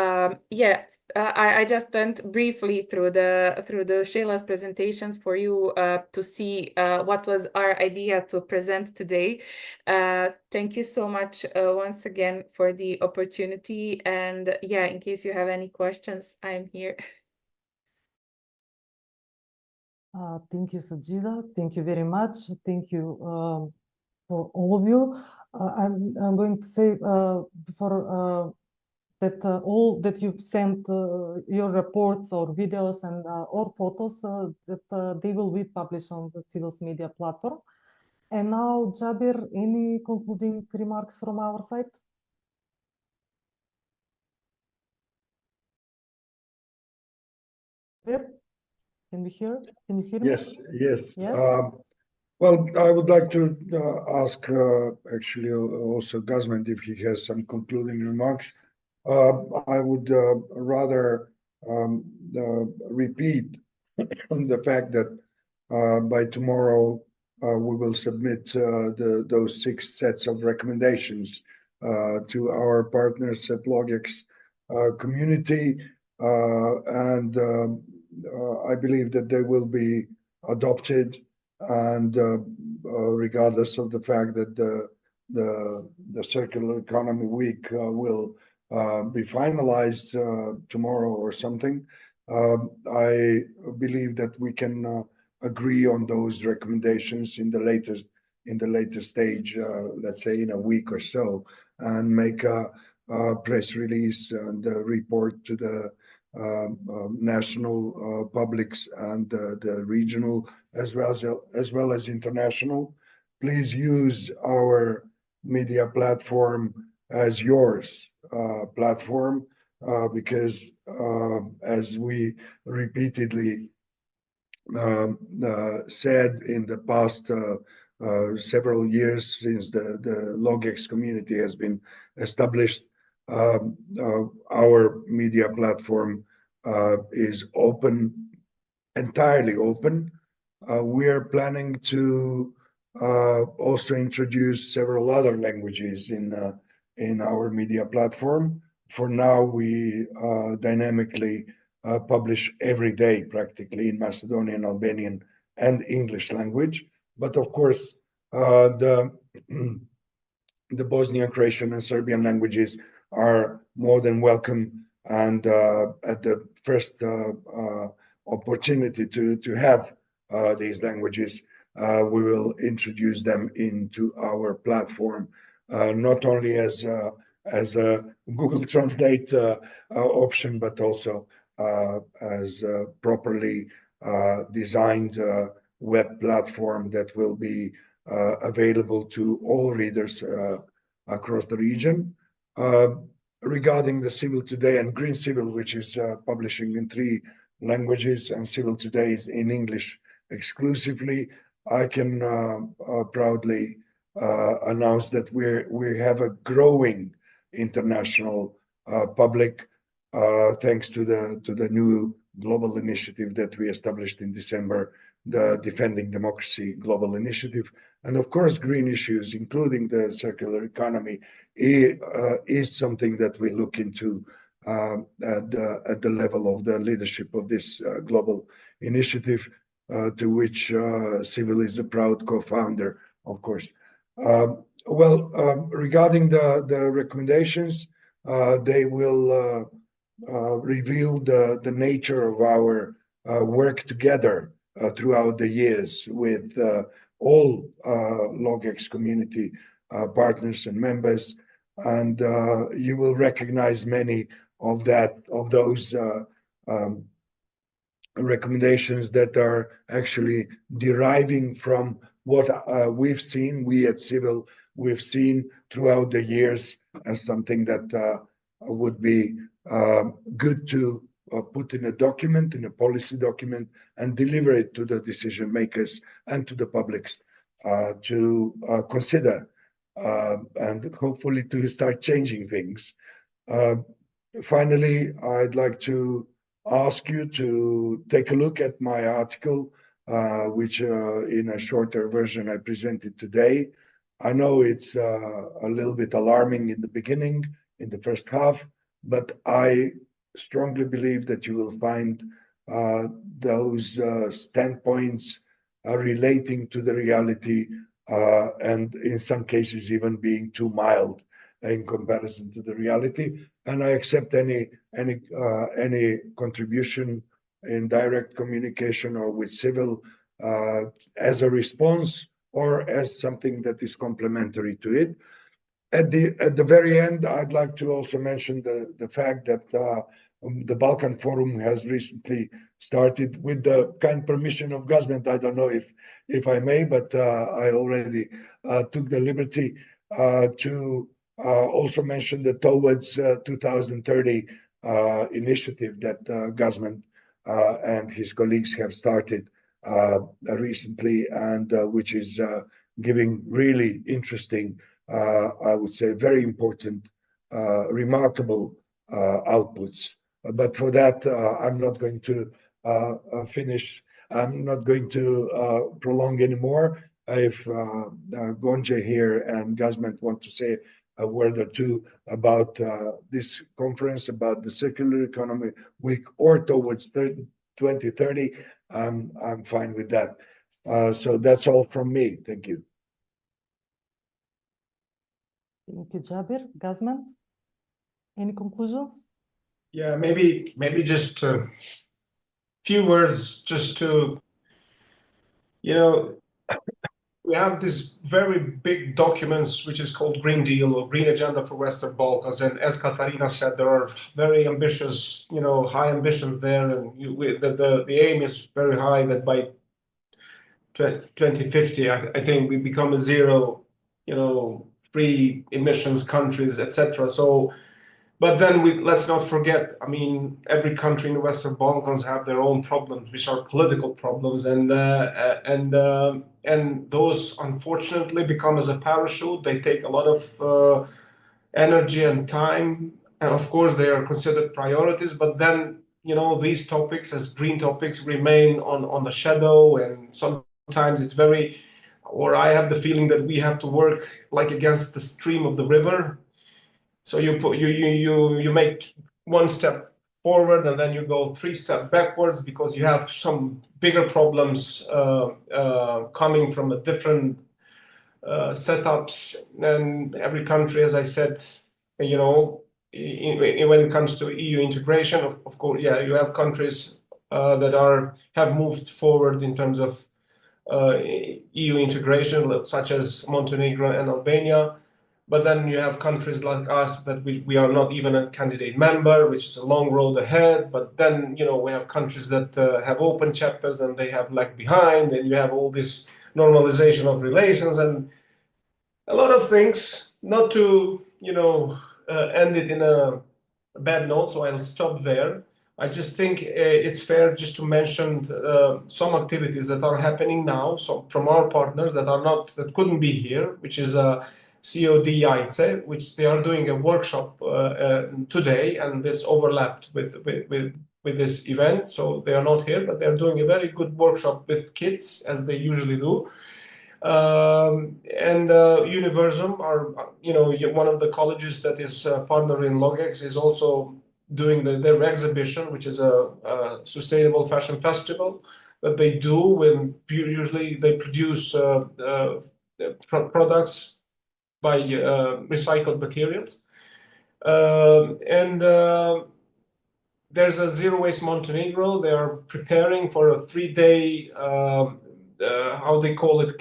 yeah, I just went briefly through the Sheila's presentations for you to see what was our idea to present today. Thank you so much once again for the opportunity, and yeah, in case you have any questions, I'm here. Thank you, Sadzida. Thank you very much. Thank you for all of you. I'm going to say before that all that you've sent your reports or videos and or photos that they will be published on the Civil's media platform. And now, Xhabir, any concluding remarks from our side? Can we hear? Can you hear me? Yes, yes. Yes. Well, I would like to ask actually also Gazmend if he has some concluding remarks. I would rather repeat the fact that by tomorrow we will submit those 6 sets of recommendations to our partners at LogX community, and I believe that they will be adopted, and regardless of the fact that the Circular Economy Week will be finalized tomorrow or something, I believe that we can agree on those recommendations in the later stage, let's say in a week or so, and make a press release and report to the national publics and the regional as well as international. Please use our media platform as yours platform, because as we repeatedly said in the past several years since the LogX community has been established, our media platform is open, entirely open. We are planning to also introduce several other languages in our media platform. For now, we dynamically publish every day practically in Macedonian, Albanian, and English language. But of course, the Bosnian, Croatian, and Serbian languages are more than welcome. And at the first opportunity to have these languages, we will introduce them into our platform, not only as a Google Translate option, but also as a properly designed web platform that will be available to all readers across the region. Regarding the Civil Today and Green Civil, which is publishing in 3 languages, and Civil Today is in English exclusively, I can proudly announce that we have a growing international public, thanks to the new global initiative that we established in December, the Defending Democracy Global Initiative. And of course, green issues, including the circular economy, is something that we look into at the level of the leadership of this global initiative, to which Civil is a proud co-founder, of course. Regarding the recommendations, they will reveal the nature of our work together throughout the years with all LogX community partners and members, and you will recognize many of those recommendations that are actually deriving from what we at Civil we've seen throughout the years as something that would be good to put in a document, in a policy document, and deliver it to the decision makers and to the publics to consider and hopefully to start changing things. Finally, I'd like to ask you to take a look at my article, which in a shorter version I presented today. I know it's a little bit alarming in the beginning, in the first half, but I strongly believe that you will find those standpoints relating to the reality, and in some cases even being too mild in comparison to the reality. And I accept any contribution in direct communication or with civil as a response or as something that is complementary to it. At the very end, I'd like to also mention the fact that the Balkan Forum has recently started with the kind permission of Gazmend. I don't know if I may, but I already took the liberty to also mention the Towards 2030 initiative that Gazmend and his colleagues have started recently, and which is giving really interesting, I would say, very important, remarkable outputs. But for that, I'm not going to finish. I'm not going to prolong anymore. If Gonja here and Gazmend want to say a word or two about this conference, about the Circular Economy Week, or Towards 2030, I'm fine with that. So that's all from me. Thank you. Thank you, Xhabir. Gazmend, any conclusions? Yeah, maybe just a few words just to, we have this very big documents which is called Green Deal or Green Agenda for Western Balkans, and as Katerina said, there are very ambitious, high ambitions there, and the aim is very high that by 2050, I think we become a zero, free emissions countries, etc. So, but then let's not forget, I mean, every country in the Western Balkans have their own problems, which are political problems, and those unfortunately become as a parachute. They take a lot of energy and time, and of course they are considered priorities. But then these topics, as green topics, remain on the shadow, and sometimes it's very, or I have the feeling that we have to work like against the stream of the river. So you make one step forward and then you go 3 steps backwards because you have some bigger problems coming from a different setups. And every country, as I said, when it comes to EU integration, of course, yeah, you have countries that have moved forward in terms of EU integration, such as Montenegro and Albania. But then you have countries like us that we are not even a candidate member, which is a long road ahead. But then, we have countries that have open chapters and they have lagged behind, and you have all this normalization of relations and a lot of things. Not to, end it in a bad note, so I'll stop there. I just think it's fair just to mention some activities that are happening now, so from our partners that couldn't be here, which is COD Jajce, which they are doing a workshop today, and this overlapped with this event, so they are not here, but they're doing a very good workshop with kids, as they usually do. And Universum, one of the colleges that is partner in Logex, is also doing their exhibition, which is a sustainable fashion festival that they do when usually they produce products by recycled materials. And there's a Zero Waste Montenegro. They are preparing for a 3-day, how they call it,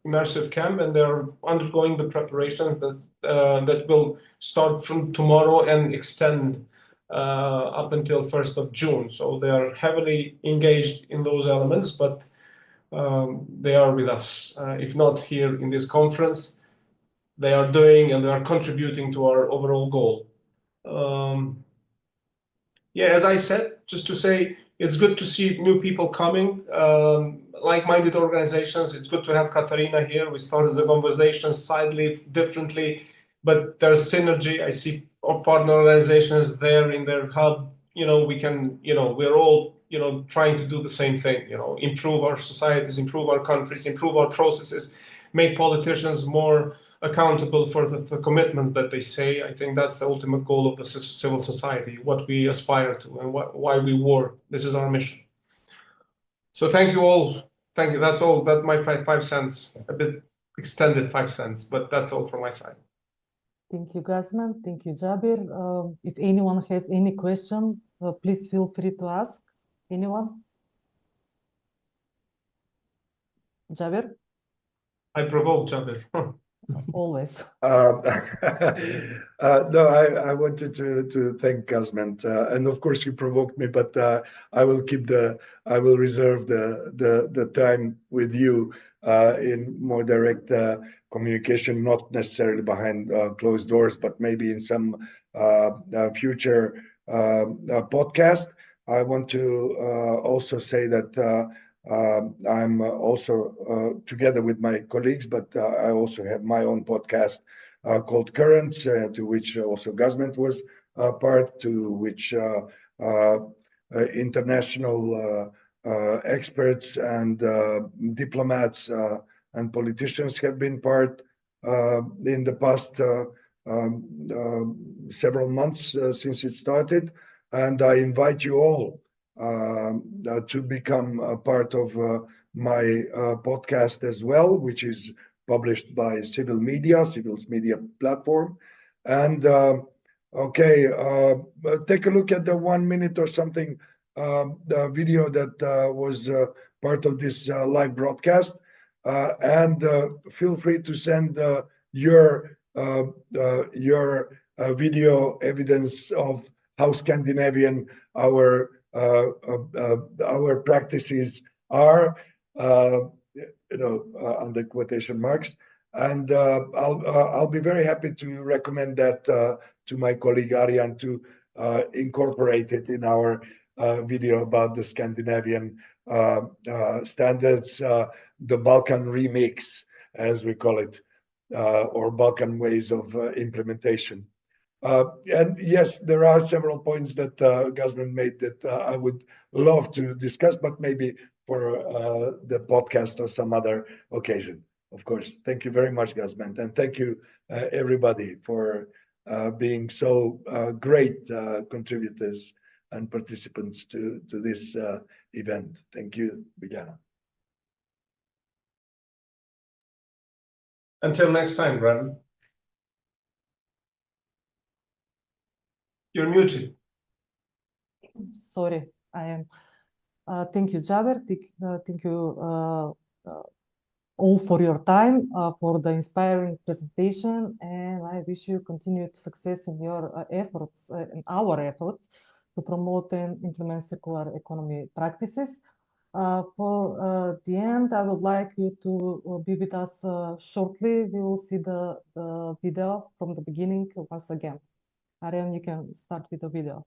immersive camp, and they're undergoing the preparation that will start from tomorrow and extend up until 1st of June. So they are heavily engaged in those elements, but they are with us. If not here in this conference, they are doing and they are contributing to our overall goal. Yeah, as I said, just to say, it's good to see new people coming, like-minded organizations. It's good to have Katerina here. We started the conversation slightly differently, but there's synergy. I see our partner organizations there in their hub. We can, we're all, trying to do the same thing, improve our societies, improve our countries, improve our processes, make politicians more accountable for the commitments that they say. I think that's the ultimate goal of the civil society, what we aspire to and why we work. This is our mission. So thank you all. Thank you. That's all. That's my 5 cents, a bit extended 5 cents, but that's all from my side. Thank you, Gazmend. Thank you, Xhabir. If anyone has any question, please feel free to ask. Anyone? Xhabir? I provoked Xhabir. Always. No, I wanted to thank Gazmend, and of course you provoked me, but I will reserve the time with you in more direct communication, not necessarily behind closed doors, but maybe in some future podcast. I want to also say that I'm also together with my colleagues, but I also have my own podcast called Currents, to which also Gazmend was part, to which international experts and diplomats and politicians have been part in the past several months since it started. And I invite you all to become a part of my podcast as well, which is published by Civil's media platform. And take a look at the 1 minute or something the video that was part of this live broadcast, and feel free to send your video evidence of how Scandinavian our practices are, under quotation marks, and I'll be very happy to recommend that to my colleague Arjan to incorporate it in our video about the Scandinavian standards, the Balkan remix, as we call it, or Balkan ways of implementation. And yes, there are several points that Gazmend made that I would love to discuss, but maybe for the podcast or some other occasion. Of course, thank you very much, Gazmend, and thank you everybody for being so great contributors and participants to this event. Thank you, Biljana. Until next time, Brandon. You're muted. Sorry, I am. Thank you, Xhabir. Thank you all for your time, for the inspiring presentation, and I wish you continued success in your efforts, in our efforts to promote and implement circular economy practices. For the end, I would like you to be with us shortly. We will see the video from the beginning once again. Arjan, you can start with the video.